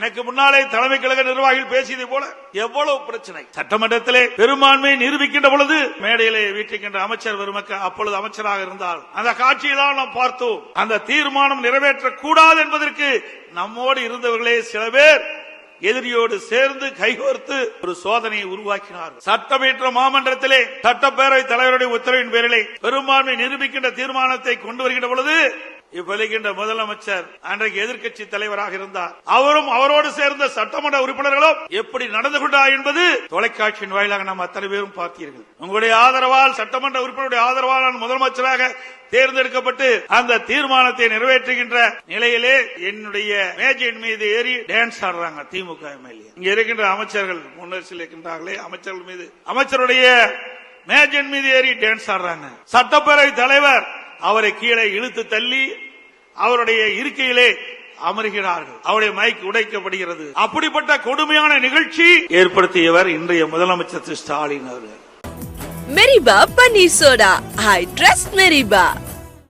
எனக்கு முன்னாலே தலைமை கழக நிர்வாகிகள் பேசியதை போல எவ்வளவு பிரச்சனை. சட்டமன்றத்திலே பெரும்பான்மையை நிரூபிக்கின்ற பொழுது மேடையிலே வீட்டிருக்கின்ற அமைச்சர் பெருமக்கள் அப்பொழுது அமைச்சராக இருந்தால் அந்த காட்சியை தான் நாம் பார்த்தோம். அந்த தீர்மானம் நிறைவேற்றக்கூடாது என்பதற்கு நம்மோடு இருந்தவர்களே சில பேர் எதிரியோடு சேர்ந்து கைகோர்த்து ஒரு சோதனையை உருவாக்கினார்கள். சட்டமன்ற மாமன்றத்திலே சட்டப்பேரவை தலைவருடைய உத்தரவின் பேரிலே பெரும்பான்மை நிரூபிக்கின்ற தீர்மானத்தை கொண்டு வருகின்ற பொழுது இப்ப முதலமைச்சர் அன்றைக்கு எதிர்க்கட்சி தலைவராக இருந்தார். அவரும் அவரோடு சேர்ந்த சட்டமன்ற உறுப்பினர்களும் எப்படி நடந்து கொண்டார் என்பது தொலைக்காட்சியின் வாயிலாக நாம் அத்தனை பேரும் பார்த்தீர்கள். உங்களுடைய ஆதரவால் சட்டமன்ற உறுப்பினருடைய ஆதரவால் நான் முதலமைச்சராக தேர்ந்தெடுக்கப்பட்டு அந்த தீர்மானத்தை நிறைவேற்றுகின்ற நிலையிலே என்னுடைய மேஜையின் மீது ஏறி டான்ஸ் ஆடுறாங்க திமுக எம்எல்ஏ. இங்க இருக்கின்ற அமைச்சர்கள் முன்னரசில் இருக்கின்றார்களே அமைச்சர்கள் மீது அமைச்சருடைய மேஜையின் மீது ஏறி டான்ஸ் ஆடுறாங்க. சட்டப்பேரவை தலைவர் அவரை கீழே இழுத்து தள்ளி அவருடைய இருக்கையிலே அமர்கிறார்கள். அவருடைய மைக் உடைக்கப்படுகிறது. அப்படிப்பட்ட கொடுமையான நிகழ்ச்சி ஏற்படுத்தியவர் இன்றைய முதலமைச்சர் ஸ்டாலின் அவர்கள். மெரிபா பன்னீர் சோடா. I trust மெரிபா.